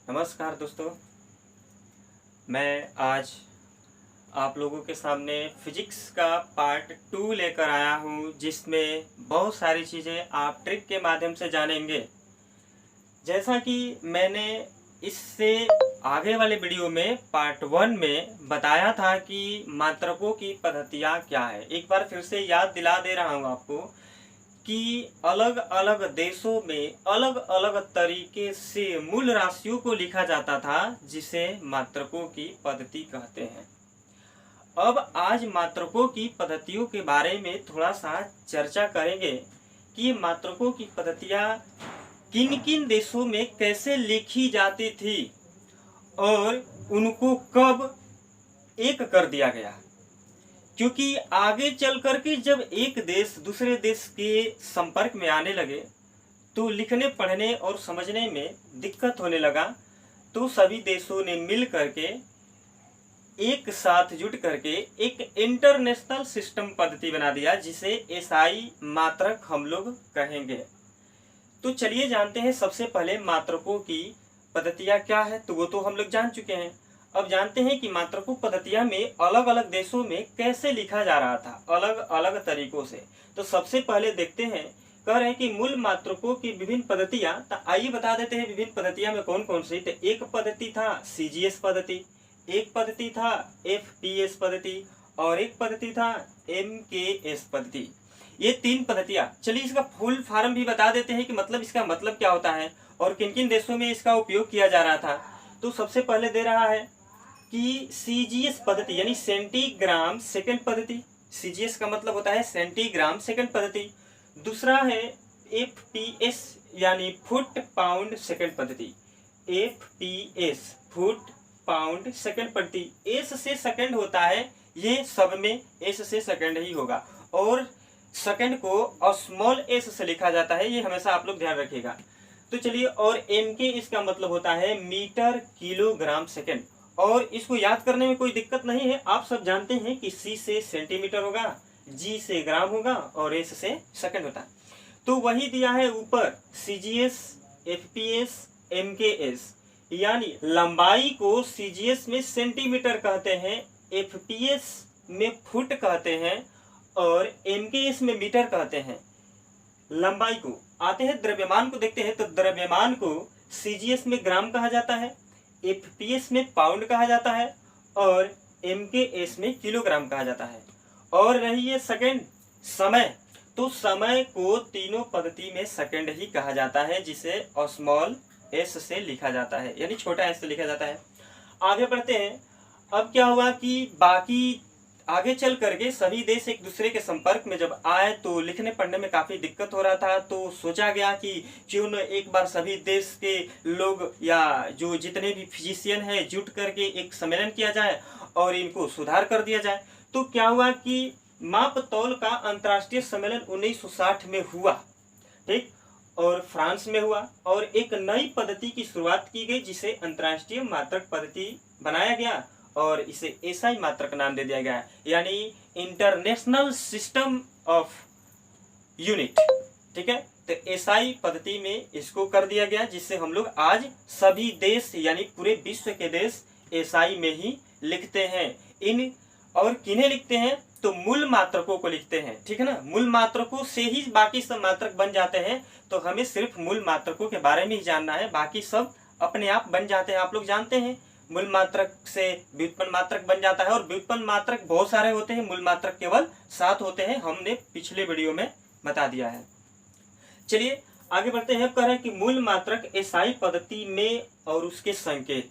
नमस्कार दोस्तों। मैं आज आप लोगों के सामने फिजिक्स का पार्ट 2 लेकर आया हूँ, जिसमें बहुत सारी चीज़ें आप ट्रिक के माध्यम से जानेंगे। जैसा कि मैंने इससे आगे वाले वीडियो में पार्ट 1 में बताया था कि मात्रकों की पद्धतियाँ क्या है। एक बार फिर से याद दिला दे रहा हूँ आपको कि अलग अलग देशों में अलग अलग तरीके से मूल राशियों को लिखा जाता था, जिसे मात्रकों की पद्धति कहते हैं। अब आज मात्रकों की पद्धतियों के बारे में थोड़ा सा चर्चा करेंगे कि मात्रकों की पद्धतियाँ किन किन देशों में कैसे लिखी जाती थी और उनको कब एक कर दिया गया। क्योंकि आगे चल करके जब एक देश दूसरे देश के संपर्क में आने लगे तो लिखने पढ़ने और समझने में दिक्कत होने लगा, तो सभी देशों ने मिल करके एक साथ जुट करके एक इंटरनेशनल सिस्टम पद्धति बना दिया, जिसे एसआई मात्रक हम लोग कहेंगे। तो चलिए जानते हैं सबसे पहले मात्रकों की पद्धतियाँ क्या है। तो वो तो हम लोग जान चुके हैं। अब जानते हैं कि मात्रकों पद्धतियाँ में अलग अलग देशों में कैसे लिखा जा रहा था, अलग अलग तरीकों से। तो सबसे पहले देखते हैं, कह रहे हैं कि मूल मात्रकों की विभिन्न पद्धतियाँ। तो आइए बता देते हैं विभिन्न पद्धतियाँ में कौन कौन सी। तो एक पद्धति था सीजीएस पद्धति, एक पद्धति था एफपीएस पद्धति और एक पद्धति था एमकेएस पद्धति। ये तीन पद्धतियाँ। चलिए इसका फुल फॉर्म भी बता देते हैं कि मतलब इसका मतलब क्या होता है और किन किन देशों में इसका उपयोग किया जा रहा था। तो सबसे पहले दे रहा है कि सीजीएस पद्धति यानी सेंटीग्राम सेकंड पद्धति। सीजीएस का मतलब होता है सेंटीग्राम सेकंड पद्धति। दूसरा है एफपीएस यानी फुट पाउंड सेकंड पद्धति। एफपीएस फुट पाउंड सेकंड पद्धति। एस से सेकंड होता है, ये सब में एस से सेकंड ही होगा और सेकंड को स्मॉल एस से लिखा जाता है, ये हमेशा आप लोग ध्यान रखिएगा। तो चलिए, और एम के इसका मतलब होता है मीटर किलोग्राम सेकंड। और इसको याद करने में कोई दिक्कत नहीं है, आप सब जानते हैं कि सी से सेंटीमीटर होगा, जी से ग्राम होगा और एस से सेकंड होता है। तो वही दिया है ऊपर सीजीएस, एफपीएस, एमकेएस। यानी लंबाई को सीजीएस में सेंटीमीटर कहते हैं, एफपीएस में फुट कहते हैं और एमकेएस में मीटर कहते हैं। लंबाई को आते हैं, द्रव्यमान को देखते हैं। तो द्रव्यमान को सीजीएस में ग्राम कहा जाता है, एफपीएस में पाउंड कहा जाता है और एमकेएस में किलोग्राम कहा जाता है। और रही है सेकंड, समय। तो समय को तीनों पद्धति में सेकंड ही कहा जाता है, जिसे स्मॉल एस से लिखा जाता है, यानी छोटा एस से लिखा जाता है। आगे बढ़ते हैं। अब क्या हुआ कि बाकी आगे चल करके सभी देश एक दूसरे के संपर्क में जब आए तो लिखने पढ़ने में काफी दिक्कत हो रहा था। तो सोचा गया कि क्यों न एक बार सभी देश के लोग या जो जितने भी फिजिशियन हैं जुट करके एक सम्मेलन किया जाए और इनको सुधार कर दिया जाए। तो क्या हुआ कि माप तौल का अंतर्राष्ट्रीय सम्मेलन 1960 में हुआ, ठीक, और फ्रांस में हुआ और एक नई पद्धति की शुरुआत की गई, जिसे अंतर्राष्ट्रीय मात्रक पद्धति बनाया गया और इसे एसआई मात्रक नाम दे दिया गया, यानी इंटरनेशनल सिस्टम ऑफ यूनिट। ठीक है, तो एसआई पद्धति में इसको कर दिया गया, जिससे हम लोग आज सभी देश यानी पूरे विश्व के देश एसआई में ही लिखते हैं। इन और किन्हें लिखते हैं, तो मूल मात्रकों को लिखते हैं। ठीक है ना, मूल मात्रकों से ही बाकी सब मात्रक बन जाते हैं। तो हमें सिर्फ मूल मात्रकों के बारे में ही जानना है, बाकी सब अपने आप बन जाते हैं। आप लोग जानते हैं मूल मात्रक से व्युत्पन्न मात्रक बन जाता है और व्युत्पन्न मात्रक बहुत सारे होते हैं, मूल मात्रक केवल 7 होते हैं, हमने पिछले वीडियो में बता दिया है। चलिए आगे बढ़ते हैं। कह रहे हैं कि मूल मात्रक एसआई पद्धति में और उसके संकेत,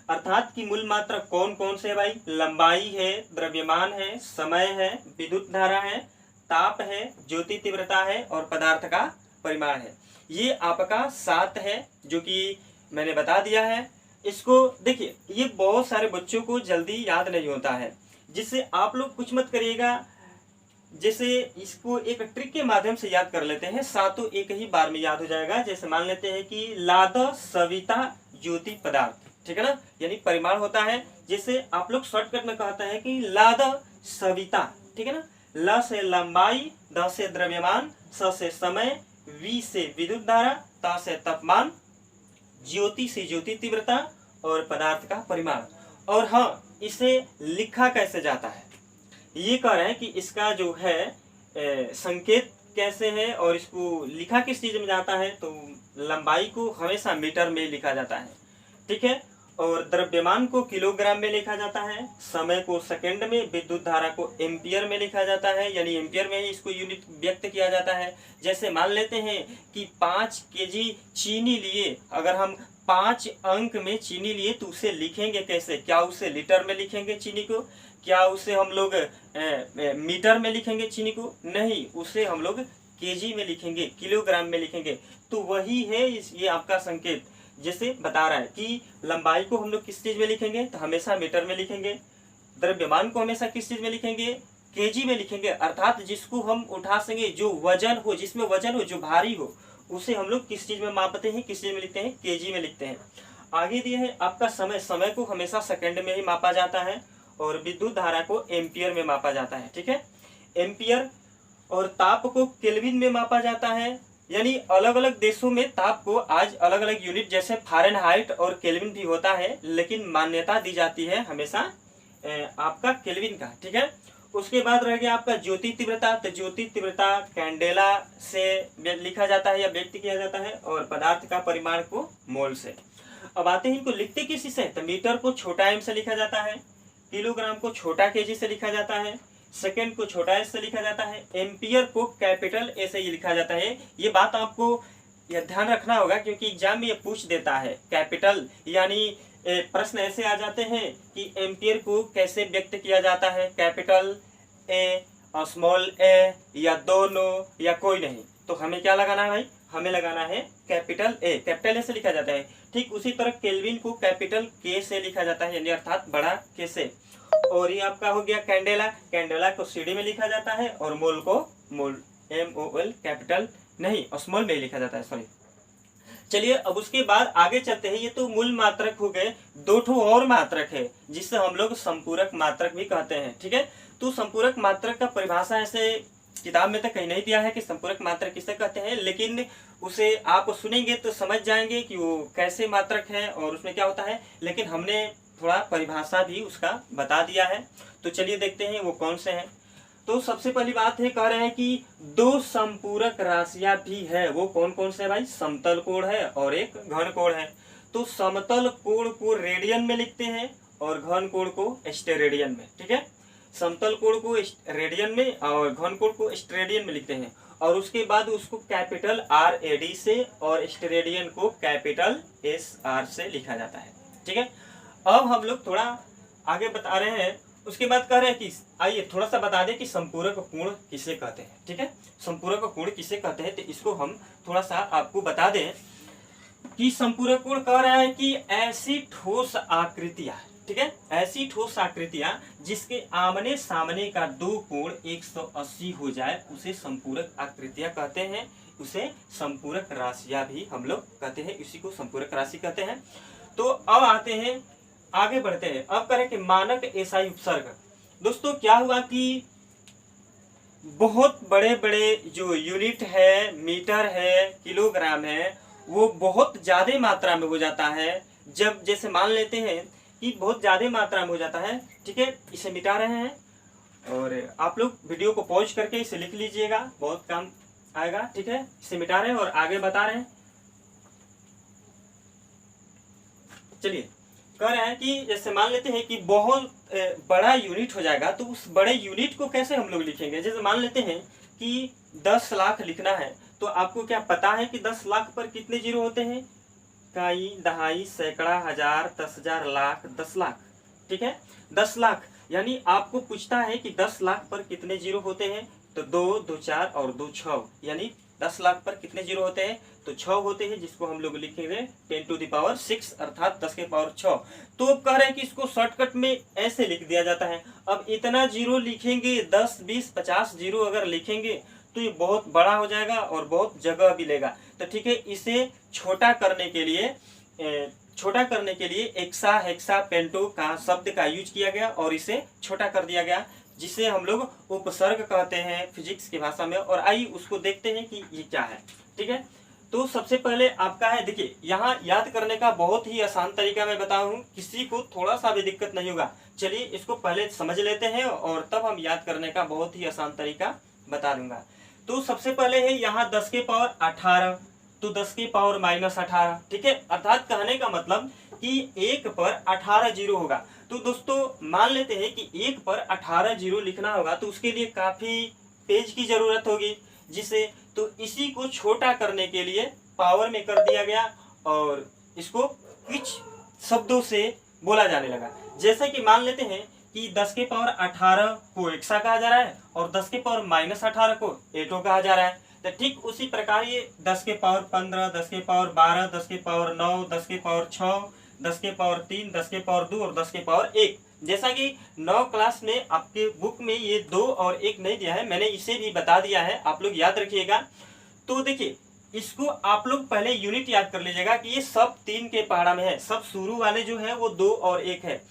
अर्थात कि मूल मात्रक कौन कौन से है भाई। लंबाई है, द्रव्यमान है, समय है, विद्युत धारा है, ताप है, ज्योति तीव्रता है और पदार्थ का परिमाण है। ये आपका 7 है, जो कि मैंने बता दिया है। इसको देखिए, ये बहुत सारे बच्चों को जल्दी याद नहीं होता है, जिससे आप लोग कुछ मत करिएगा। जैसे इसको एक ट्रिक के माध्यम से याद कर लेते हैं, सातों एक ही बार में याद हो जाएगा। जैसे मान लेते हैं कि लाद सविता ज्योति पदार्थ, ठीक है ना, यानी परिमाण होता है। जैसे आप लोग शॉर्टकट में कहते हैं कि लाद सविता, ठीक है ना। ल से लंबाई, द से द्रव्यमान, स से समय, वी से विद्युत धारा, त से तापमान, ज्योति से ज्योति तीव्रता और पदार्थ का परिमाण। और हाँ, इसे लिखा कैसे जाता है, ये कह रहे हैं कि इसका जो है संकेत कैसे है और इसको लिखा किस चीज में जाता है। तो लंबाई को हमेशा मीटर में लिखा जाता है, ठीक है। और द्रव्यमान को किलोग्राम में लिखा जाता है, समय को सेकंड में, विद्युत धारा को एम्पियर में लिखा जाता है, यानी एम्पियर में ही इसको यूनिट व्यक्त किया जाता है। जैसे मान लेते हैं कि 5 केजी चीनी लिए, अगर हम 5 अंक में चीनी लिए तो उसे लिखेंगे कैसे? क्या उसे लीटर में लिखेंगे चीनी को? क्या उसे हम लोग मीटर में लिखेंगे चीनी को? नहीं, उसे हम लोग केजी में लिखेंगे, किलोग्राम में लिखेंगे। तो वही है ये आपका संकेत, जैसे बता रहा है कि लंबाई को हम लोग किस चीज में लिखेंगे, तो हमेशा मीटर में लिखेंगे। द्रव्यमान को हमेशा किस चीज में लिखेंगे? केजी में लिखेंगे। अर्थात जिसको हम उठा सकेंगे, जो वजन हो, जिसमें वजन हो, जो भारी हो, उसे हम लोग किस चीज में मापते हैं, किस चीज में लिखते हैं? केजी में लिखते हैं। आगे दिए है आपका समय। समय को हमेशा सेकंड में ही मापा जाता है और विद्युत धारा को एम्पियर में मापा जाता है, ठीक है, एम्पियर। और ताप को केल्विन में मापा जाता है, यानी अलग अलग देशों में ताप को आज अलग अलग यूनिट, जैसे फ़ारेनहाइट और केल्विन भी होता है, लेकिन मान्यता दी जाती है हमेशा आपका केल्विन का, ठीक है। उसके बाद रह गया आपका ज्योति तीव्रता। तो ज्योति तीव्रता कैंडेला से लिखा जाता है या व्यक्त किया जाता है, और पदार्थ का परिमाण को मोल से। अब आते हैं इनको लिखते किसी से, तो मीटर को छोटा एम से लिखा जाता है, किलोग्राम को छोटा केजी से लिखा जाता है, सेकंड को छोटा एस से लिखा जाता है, एम्पियर को कैपिटल ए से लिखा जाता है। ये बात आपको यह ध्यान रखना होगा, क्योंकि एग्जाम में ये पूछ देता है कैपिटल, यानी प्रश्न ऐसे आ जाते हैं कि एम्पियर को कैसे व्यक्त किया जाता है, कैपिटल ए और स्मॉल ए, या दोनों, या कोई नहीं। तो हमें क्या लगाना है भाई? हमें लगाना है कैपिटल ए, कैपिटल ए से लिखा जाता है। ठीक उसी तरह केल्विन को कैपिटल के से लिखा जाता है, यानी अर्थात बड़ा के से। और ये आपका हो गया कैंडेला। कैंडेला को सीडी में लिखा जाता है, और मोल को मोल MOL कैपिटल नहीं और स्मॉल में लिखा जाता है, सॉरी। चलिए अब उसके बाद आगे चलते हैं। ये तो मूल मात्रक हो गए। 2 ठो और मात्रक है जिससे हम लोग संपूरक मात्रक भी कहते हैं, ठीक है। तो संपूरक मात्रक का परिभाषा ऐसे किताब में तो कहीं नहीं दिया है कि संपूरक मात्रक किसे कहते हैं, लेकिन उसे आप सुनेंगे तो समझ जाएंगे कि वो कैसे मात्रक है और उसमें क्या होता है। लेकिन हमने थोड़ा परिभाषा भी उसका बता दिया है, तो चलिए देखते हैं वो कौन से हैं। तो सबसे पहली बात है, कह रहे हैं कि 2 संपूरक राशियां भी है। वो कौन कौन से भाई? समतल कोण है और एक घन कोण है। तो समतल कोण को रेडियन में लिखते हैं और घन कोण को स्टेरेडियन में, ठीक है। समतल कोण को रेडियन में और घन कोण को स्टेरेडियन में लिखते हैं, और उसके बाद उसको कैपिटल RAD से और स्टेरेडियन को कैपिटल SR से लिखा जाता है, ठीक है। अब हम लोग थोड़ा आगे बता रहे हैं। उसके बाद कह रहे हैं कि आइए थोड़ा सा बता दें कि संपूरक कोण किसे कहते हैं, ठीक है। संपूरक कोण किसे कहते हैं, तो इसको हम थोड़ा सा आपको बता दें कि संपूरक कोण कह रहा है कि ऐसी ठोस आकृतियां, ठीक है, ऐसी ठोस आकृतियां जिसके आमने सामने का 2 कोण 180 हो जाए, उसे संपूरक आकृतियां कहते हैं। उसे संपूरक राशियां भी हम लोग कहते हैं, इसी को संपूरक राशि कहते हैं। तो अब आते हैं, आगे बढ़ते हैं। अब करें कि मानक एसआई उपसर्ग। दोस्तों क्या हुआ कि बहुत बड़े बड़े जो यूनिट है, मीटर है, किलोग्राम है, वो बहुत ज्यादा मात्रा में हो जाता है। जब जैसे मान लेते हैं कि बहुत ज्यादा मात्रा में हो जाता है, ठीक है। इसे मिटा रहे हैं और आप लोग वीडियो को पॉज करके इसे लिख लीजिएगा, बहुत काम आएगा, ठीक है। इसे मिटा रहे हैं और आगे बता रहे हैं। चलिए कह रहे हैं कि जैसे मान लेते हैं कि बहुत बड़ा यूनिट हो जाएगा, तो उस बड़े यूनिट को कैसे हम लोग लिखेंगे। जैसे मान लेते हैं कि 10 लाख लिखना है, तो आपको क्या पता है कि 10 लाख पर कितने जीरो होते हैं? इकाई, दहाई, सैकड़ा, हजार, 10,000, लाख, 10 लाख, ठीक है। 10 लाख यानी आपको पूछता है कि 10 लाख पर कितने जीरो होते हैं, तो 2, 2 4 और 2 6, यानी 10 लाख पर कितने जीरो होते हैं, तो 6 होते हैं, जिसको हम लोग लिखेंगे 10⁶, अर्थात 10 के पावर 6। तो अब कह रहे हैं कि इसको शॉर्टकट में ऐसे लिख दिया जाता है। अब इतना जीरो लिखेंगे, 10, 20, 50 जीरो अगर लिखेंगे तो ये बहुत बड़ा हो जाएगा और बहुत जगह भी लेगा। तो ठीक है, इसे छोटा करने के लिए एक्सा, हेक्सा, पेंटो का शब्द का यूज किया गया और इसे छोटा कर दिया गया, जिसे हम लोग उपसर्ग कहते हैं फिजिक्स की भाषा में। और आइए उसको देखते हैं कि ये क्या है, ठीक है। तो सबसे पहले आपका है, देखिए यहाँ याद करने का बहुत ही आसान तरीका मैं बताऊँ, किसी को थोड़ा सा भी दिक्कत नहीं होगा। चलिए इसको पहले समझ लेते हैं और तब हम याद करने का बहुत ही आसान तरीका बता दूंगा। तो सबसे पहले है यहाँ 10 के पावर 18, तो 10 के पावर -18, ठीक है। अर्थात कहने का मतलब कि 1 पर 18 जीरो होगा। तो दोस्तों मान लेते हैं कि 1 पर 18 जीरो लिखना होगा, तो उसके लिए काफ़ी पेज की ज़रूरत होगी, जिसे तो इसी को छोटा करने के लिए पावर में कर दिया गया और इसको कुछ शब्दों से बोला जाने लगा। जैसे कि मान लेते हैं कि 10 के पावर 18 को एक्सा कहा जा रहा है और 10 के पावर -18 को एटो कहा जा रहा है। तो ठीक उसी प्रकार ये 10 के पावर 15, 10 के पावर 12, 10 के पावर 9, 10 के पावर 6, 10 के पावर 3, 10 के पावर 2 और 10 के पावर 1, जैसा कि 9 क्लास में आपके बुक में ये 2 और 1 नहीं दिया है, मैंने इसे भी बता दिया है, आप लोग याद रखिएगा। तो देखिए इसको आप लोग पहले यूनिट याद कर लीजिएगा कि ये सब 3 के पहाड़ा में है, सब शुरू वाले जो है वो 2 और 1 है।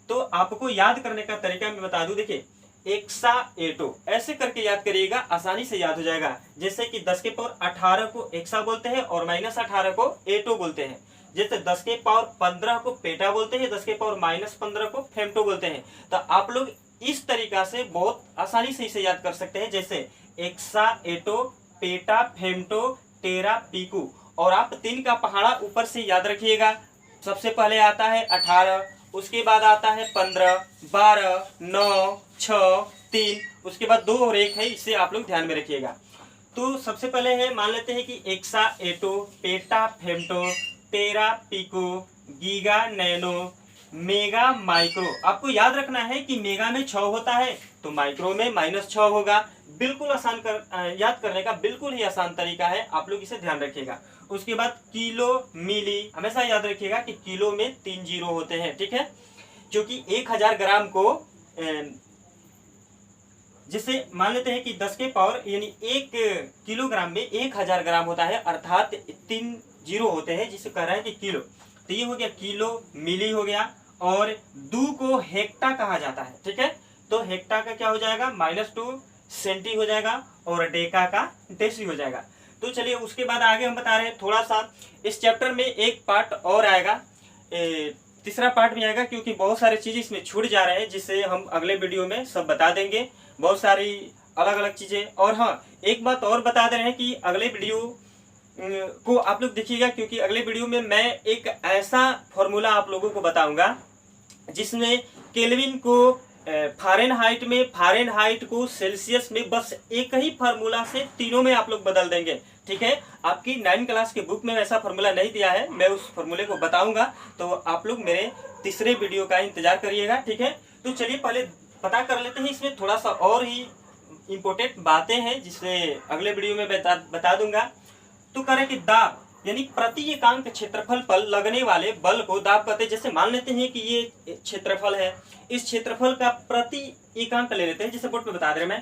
तो आपको याद करने का तरीका मैं बता दूं, देखिए एक्सा एटो ऐसे करके याद करिएगा, आसानी से याद हो जाएगा। जैसे कि 10 के पावर 18 को एक्सा बोलते हैं और -18 को एटो बोलते हैं। जैसे 10 के पावर 15 को पेटा बोलते हैं, 10 के पावर -15 को फेमटो बोलते हैं। तो आप लोग इस तरीका से बहुत आसानी से इसे याद कर सकते हैं, जैसे एक्सा एटो, पेटा, फेमटो, टेरा, पीकू। और आप 3 का पहाड़ा ऊपर से याद रखिएगा। सबसे पहले आता है 18, उसके बाद आता है 15, 12, 9, 6, 3, उसके बाद 2 और 1 है, इसे आप लोग ध्यान में रखिएगा। तो सबसे पहले है, मान लेते हैं कि exa atto, peta femto, tera pico, giga nano, mega micro. आपको याद रखना है कि मेगा में 6 होता है तो माइक्रो में -6 होगा। बिल्कुल आसान याद करने का बिल्कुल ही आसान तरीका है, आप लोग इसे ध्यान रखिएगा। उसके बाद किलो, मिली, हमेशा याद रखिएगा कि किलो में 3 जीरो होते हैं, ठीक है। क्योंकि 1000 ग्राम को जिसे मान लेते हैं कि 10 के पावर यानी 1 किलोग्राम में 1000 ग्राम होता है, अर्थात 3 जीरो होते हैं, जिसे कह रहे हैं कि किलो। तो ये हो गया किलो, मिली हो गया, और दू को हेक्टा कहा जाता है, ठीक है। तो हेक्टा का क्या हो जाएगा, -2 सेंटी हो जाएगा और डेका का डेसी हो जाएगा। तो चलिए उसके बाद आगे हम बता रहे हैं थोड़ा सा, इस चैप्टर में एक पार्ट और आएगा, तीसरा पार्ट भी आएगा, क्योंकि बहुत सारी चीज़ें इसमें छूट जा रहे हैं, जिससे हम अगले वीडियो में सब बता देंगे, बहुत सारी अलग अलग चीज़ें। और हाँ, एक बात और बता दे रहे हैं कि अगले वीडियो को आप लोग देखिएगा, क्योंकि अगले वीडियो में मैं एक ऐसा फॉर्मूला आप लोगों को बताऊंगा जिसमें केल्विन को फ़ारेनहाइट में, फ़ारेनहाइट को सेल्सियस में, बस एक ही फार्मूला से तीनों में आप लोग बदल देंगे, ठीक है। आपकी 9 क्लास के बुक में ऐसा फार्मूला नहीं दिया है, मैं उस फार्मूले को बताऊंगा, तो आप लोग मेरे तीसरे वीडियो का इंतजार करिएगा, ठीक है। तो चलिए पहले पता कर लेते हैं, इसमें थोड़ा सा और ही इम्पोर्टेंट बातें हैं जिससे अगले वीडियो में बता दूंगा। तो करें कि दाब यानी प्रति एकांक क्षेत्रफल पर लगने वाले बल को दाब कहते हैं। जैसे मान लेते हैं कि ये क्षेत्रफल है, इस क्षेत्रफल का प्रति एकांक ले लेते हैं, जैसे बोर्ड पे बता दे रहे मैं,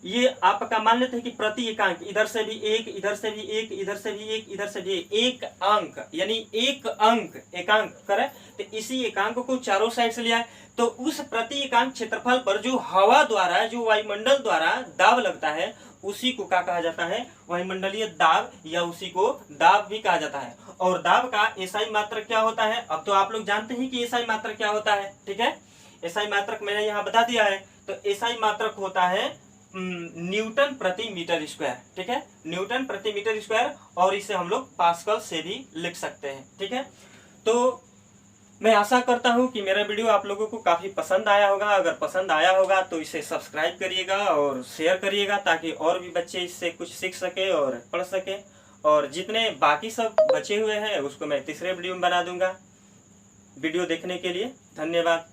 ये आपका मान लेते हैं कि प्रति एकांक, इधर से भी 1, इधर से भी 1, इधर से भी 1, इधर से भी 1 अंक, यानी 1 अंक एकांक करें, तो इसी एकांक को चारों साइड से लिया है। तो उस प्रति एकांक क्षेत्रफल पर जो हवा द्वारा, जो वायुमंडल द्वारा दाब लगता है, उसी को क्या कहा जाता है, वायुमंडलीय दाब, या उसी को दाब भी कहा जाता है। और दाब का एसआई मात्रक क्या होता है, अब तो आप लोग जानते हैं कि एसआई मात्रक क्या होता है, ठीक है। एसआई मात्रक मैंने यहाँ बता दिया है। तो एसआई मात्रक होता है न्यूटन प्रति मीटर स्क्वायर, ठीक है, न्यूटन प्रति मीटर स्क्वायर, और इसे हम लोग पास्कल से भी लिख सकते हैं, ठीक है। तो मैं आशा करता हूं कि मेरा वीडियो आप लोगों को काफ़ी पसंद आया होगा। अगर पसंद आया होगा तो इसे सब्सक्राइब करिएगा और शेयर करिएगा, ताकि और भी बच्चे इससे कुछ सीख सके और पढ़ सके। और जितने बाकी सब बचे हुए हैं उसको मैं तीसरे वीडियो में बना दूंगा। वीडियो देखने के लिए धन्यवाद।